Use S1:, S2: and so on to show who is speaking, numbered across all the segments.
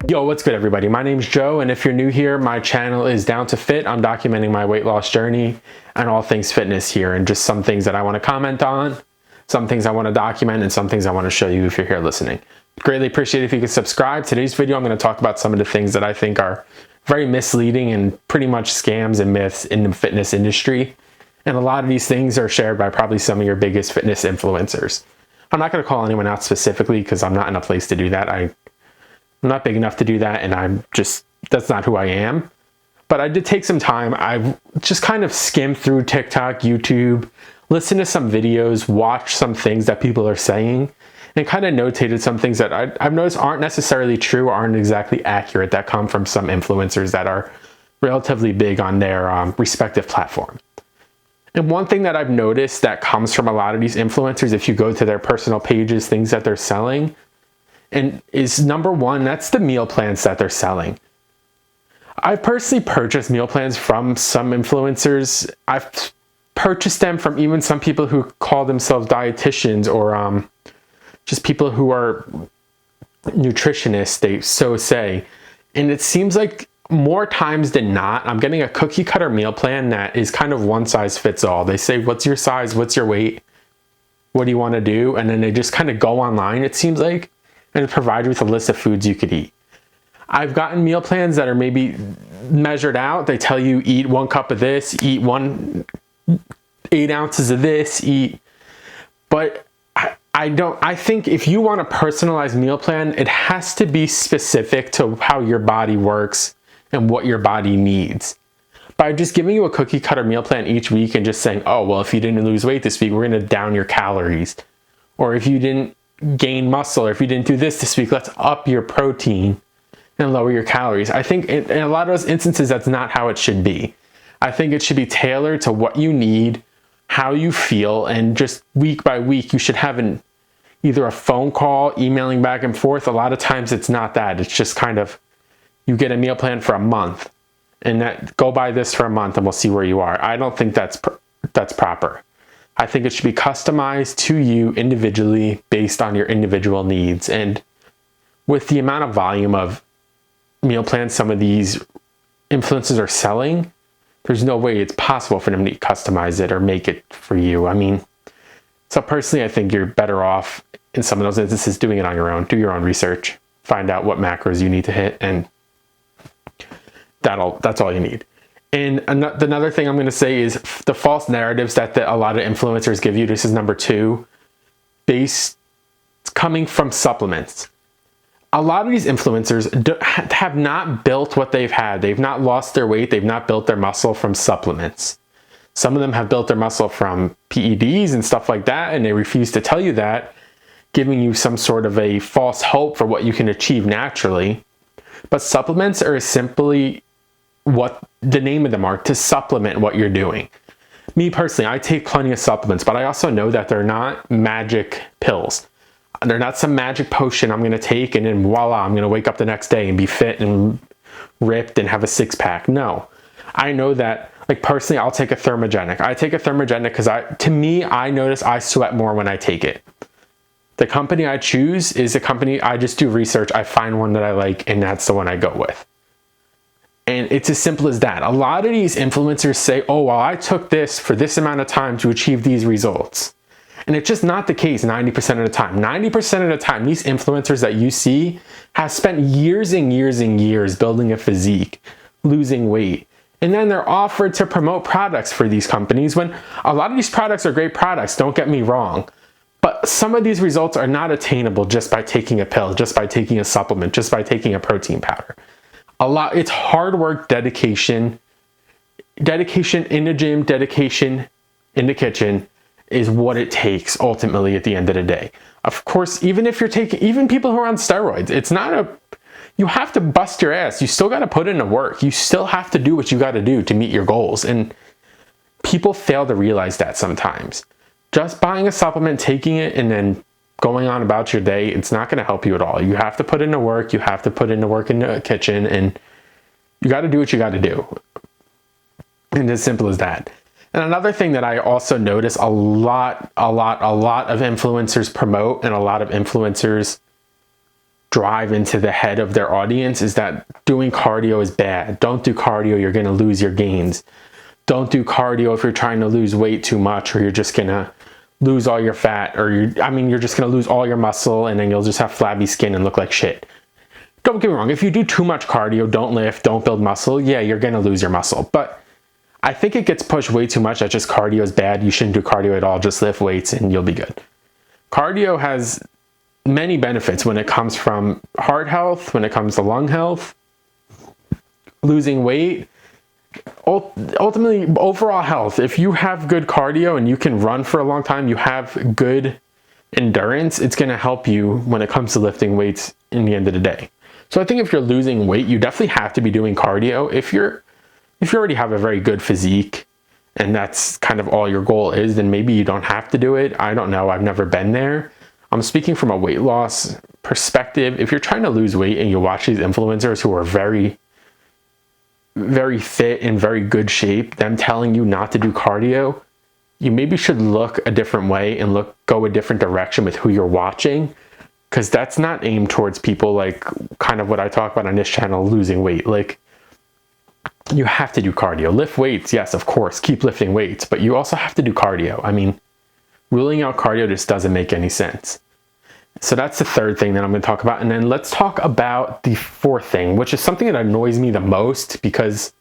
S1: Yo, what's good everybody? My name's Joe, and if you're new here, my channel is Down to Fit. I'm documenting my weight loss journey and all things fitness here, and just some things that I want to comment on, some things I want to document, and some things I want to show you if you're here listening. Greatly appreciate it if you could subscribe. Today's video, I'm going to talk about some of the things that I think are very misleading and pretty much scams and myths in the fitness industry. And a lot of these things are shared by probably some of your biggest fitness influencers. I'm not going to call anyone out specifically because I'm not in a place to do that. I'm not big enough to do that, and that's not who I am. But I did take some time. I've just kind of skimmed through TikTok, YouTube, listened to some videos, watched some things that people are saying, and kind of notated some things that I've noticed aren't necessarily true, aren't exactly accurate, that come from some influencers that are relatively big on their respective platform. And one thing that I've noticed that comes from a lot of these influencers, if you go to their personal pages, things that they're selling, and is number one, that's the meal plans that they're selling. I've personally purchased meal plans from some influencers. I've purchased them from even some people who call themselves dietitians or just people who are nutritionists, they so say. And it seems like more times than not, I'm getting a cookie cutter meal plan that is kind of one size fits all. They say, what's your size? What's your weight? What do you want to do? And then they just kind of go online, it seems like, and provide you with a list of foods you could eat. I've gotten meal plans that are maybe measured out. They tell you eat 1 cup of this, eat 8 ounces of this, but I think if you want a personalized meal plan, it has to be specific to how your body works and what your body needs. By just giving you a cookie cutter meal plan each week and just saying, oh, well, if you didn't lose weight this week, we're going to down your calories. Or if you didn't gain muscle, or if you didn't do this week, let's up your protein and lower your calories. I think in a lot of those instances, that's not how it should be. I think it should be tailored to what you need, how you feel, and just week by week, you should have either a phone call, emailing back and forth. A lot of times it's not that. It's just kind of, you get a meal plan for a month and go buy this for a month and we'll see where you are. I don't think that's proper. I think it should be customized to you individually based on your individual needs. And with the amount of volume of meal plans some of these influencers are selling, there's no way it's possible for them to customize it or make it for you. I mean, so personally, I think you're better off in some of those instances doing it on your own. Do your own research, find out what macros you need to hit, and that's all you need. And another thing I'm going to say is the false narratives that a lot of influencers give you. This is number 2, coming from supplements. A lot of these influencers have not built what they've had. They've not lost their weight. They've not built their muscle from supplements. Some of them have built their muscle from PEDs and stuff like that, and they refuse to tell you that, giving you some sort of a false hope for what you can achieve naturally. But supplements are simply what the name of them are, to supplement what you're doing. Me personally, I take plenty of supplements, but I also know that they're not magic pills. They're not some magic potion I'm going to take and then voila, I'm going to wake up the next day and be fit and ripped and have a 6-pack. No. I know that, like personally, I'll take a thermogenic. I take a thermogenic because I notice I sweat more when I take it. The company I choose is a company, I just do research, I find one that I like, and that's the one I go with. And it's as simple as that. A lot of these influencers say, oh, well, I took this for this amount of time to achieve these results. And it's just not the case 90% of the time. 90% of the time, these influencers that you see have spent years and years and years building a physique, losing weight. And then they're offered to promote products for these companies when a lot of these products are great products, don't get me wrong. But some of these results are not attainable just by taking a pill, just by taking a supplement, just by taking a protein powder. It's hard work, dedication in the gym, dedication in the kitchen is what it takes ultimately at the end of the day. Of course, even people who are on steroids, you have to bust your ass. You still got to put in the work. You still have to do what you got to do to meet your goals. And people fail to realize that sometimes. Just buying a supplement, taking it, and then going on about your day, it's not going to help you at all. You have to put in the work. You have to put in the work in the kitchen, and you got to do what you got to do. And as simple as that. And another thing that I also notice a lot of influencers promote, and a lot of influencers drive into the head of their audience is that doing cardio is bad. Don't do cardio, you're going to lose your gains. Don't do cardio if you're trying to lose weight too much, or you're just going to lose all your fat, or you're just going to lose all your muscle, and then you'll just have flabby skin and look like shit. Don't get me wrong, if you do too much cardio, don't lift, don't build muscle, yeah, you're going to lose your muscle. But I think it gets pushed way too much that just cardio is bad. You shouldn't do cardio at all. Just lift weights and you'll be good. Cardio has many benefits when it comes from heart health, when it comes to lung health, losing weight, ultimately overall health. If you have good cardio and you can run for a long time, you have good endurance, it's going to help you when it comes to lifting weights in the end of the day. So I think if you're losing weight, you definitely have to be doing cardio. If you already have a very good physique and that's kind of all your goal is, then maybe you don't have to do it. I don't know. I've never been there. I'm speaking from a weight loss perspective. If you're trying to lose weight and you watch these influencers who are very, very fit in very good shape, them telling you not to do cardio, you maybe should look a different way and go a different direction with who you're watching, because that's not aimed towards people like kind of what I talk about on this channel, losing weight. Like, you have to do cardio. Lift weights, yes, of course, keep lifting weights, but you also have to do cardio. I mean, ruling out cardio just doesn't make any sense. So that's the third thing that I'm going to talk about. And then let's talk about the fourth thing, which is something that annoys me the most because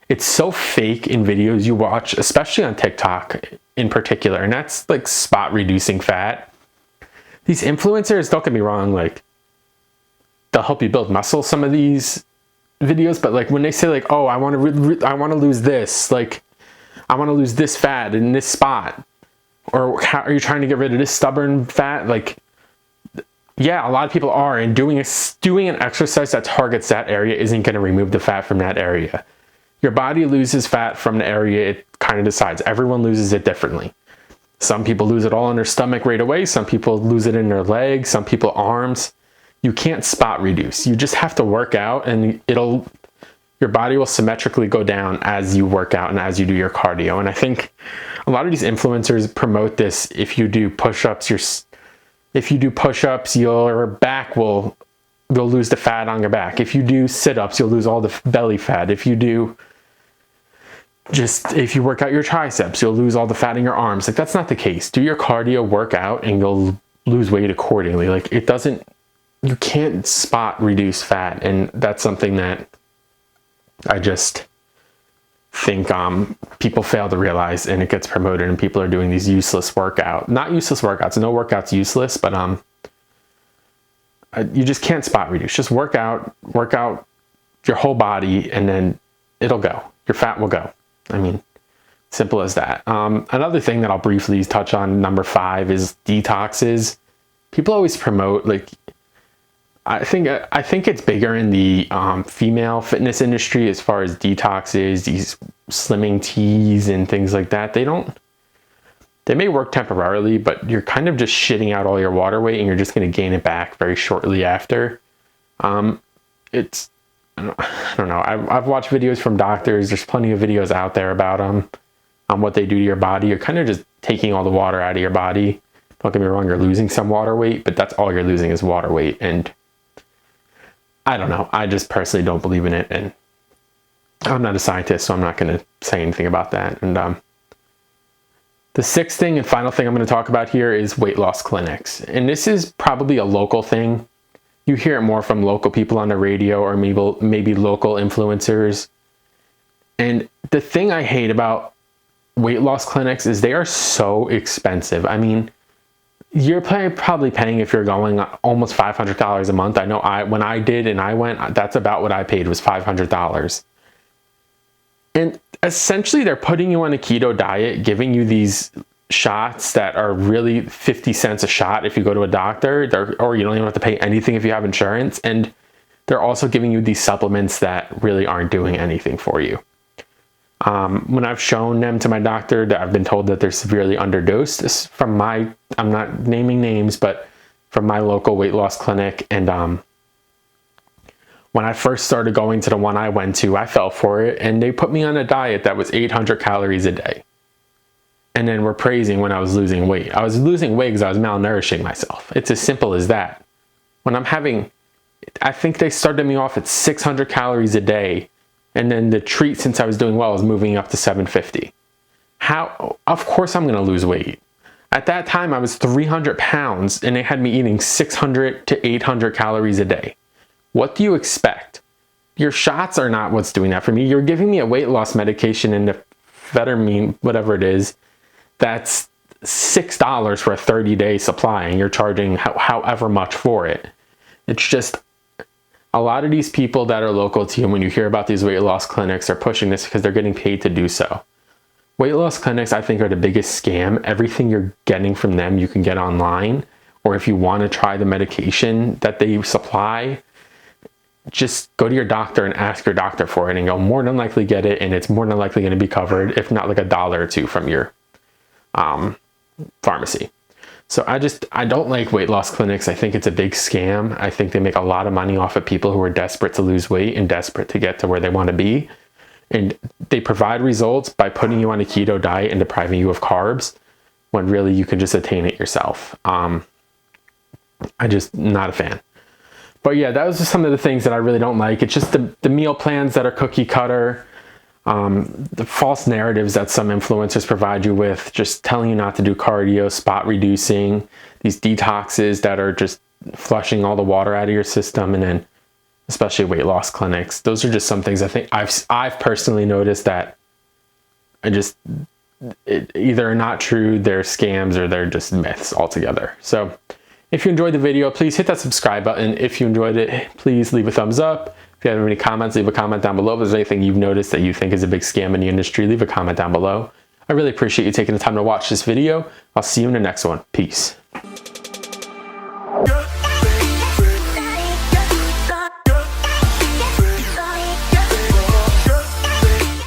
S1: it's so fake in videos you watch, especially on TikTok in particular. And that's like spot reducing fat. These influencers, don't get me wrong, like they'll help you build muscle, some of these videos, but like when they say like, oh, I want to lose this, like I want to lose this fat in this spot, or how are you trying to get rid of this stubborn fat? Like, yeah, a lot of people are, and doing an exercise that targets that area isn't going to remove the fat from that area. Your body loses fat from the area it kind of decides. Everyone loses it differently. Some people lose it all in their stomach right away. Some people lose it in their legs. Some people arms. You can't spot reduce. You just have to work out, and your body will symmetrically go down as you work out and as you do your cardio. And I think a lot of these influencers promote this. If you do push-ups, your back you'll lose the fat on your back. If you do sit-ups, you'll lose all the belly fat. If you work out your triceps, you'll lose all the fat in your arms. Like, that's not the case. Do your cardio, work out, and you'll lose weight accordingly. Like, you can't spot reduce fat, and that's something that I just think people fail to realize, and it gets promoted, and people are doing these not useless workouts. No workout's useless, but you just can't spot reduce. Just work out your whole body, and then it'll go. Your fat will go. I mean, simple as that. Another thing that I'll briefly touch on, number 5, is detoxes. People always promote, like, I think it's bigger in the female fitness industry as far as detoxes, these slimming teas and things like that. They may work temporarily, but you're kind of just shitting out all your water weight and you're just going to gain it back very shortly after. I don't know. I've watched videos from doctors. There's plenty of videos out there about on what they do to your body. You're kind of just taking all the water out of your body. Don't get me wrong, you're losing some water weight, but that's all you're losing is water weight. And I don't know. I just personally don't believe in it. And I'm not a scientist, so I'm not going to say anything about that. And the sixth thing and final thing I'm going to talk about here is weight loss clinics. And this is probably a local thing. You hear it more from local people on the radio or maybe local influencers. And the thing I hate about weight loss clinics is they are so expensive. I mean, you're probably paying, if you're going, almost $500 a month. I know when I did and I went, that's about what I paid, was $500. And essentially they're putting you on a keto diet, giving you these shots that are really 50 cents a shot if you go to a doctor, or you don't even have to pay anything if you have insurance. And they're also giving you these supplements that really aren't doing anything for you. When I've shown them to my doctor, that I've been told that they're severely underdosed. This from I'm not naming names, but from my local weight loss clinic. And when I first started going to the one I went to, I fell for it, and they put me on a diet that was 800 calories a day. And then were praising when I was losing weight. I was losing weight because I was malnourishing myself. It's as simple as that. When I'm having I think they started me off at 600 calories a day. And then the treat, since I was doing well, was moving up to 750. How? Of course I'm going to lose weight. At that time, I was 300 pounds and they had me eating 600 to 800 calories a day. What do you expect? Your shots are not what's doing that for me. You're giving me a weight loss medication in the amphetamine, whatever it is, that's $6 for a 30-day supply, and you're charging however much for it. It's just a lot of these people that are local to you, when you hear about these weight loss clinics, are pushing this because they're getting paid to do so. Weight loss clinics, I think, are the biggest scam. Everything you're getting from them, you can get online, or if you want to try the medication that they supply, just go to your doctor and ask your doctor for it, and you'll more than likely get it, and it's more than likely going to be covered, if not like $1 or $2 from your pharmacy. So I don't like weight loss clinics. I think it's a big scam. I think they make a lot of money off of people who are desperate to lose weight and desperate to get to where they want to be. And they provide results by putting you on a keto diet and depriving you of carbs, when really you can just attain it yourself. I'm just not a fan. But yeah, that was just some of the things that I really don't like. It's just the meal plans that are cookie cutter, the false narratives that some influencers provide you with, just telling you not to do cardio, spot reducing, these detoxes that are just flushing all the water out of your system, and then especially weight loss clinics. Those are just some things I think I've personally noticed that either are not true, they're scams, or they're just myths altogether. So if you enjoyed the video, please hit that subscribe button. If you enjoyed it, please leave a thumbs up. If you have any comments, leave a comment down below. If there's anything you've noticed that you think is a big scam in the industry, leave a comment down below. I really appreciate you taking the time to watch this video. I'll see you in the next one. Peace.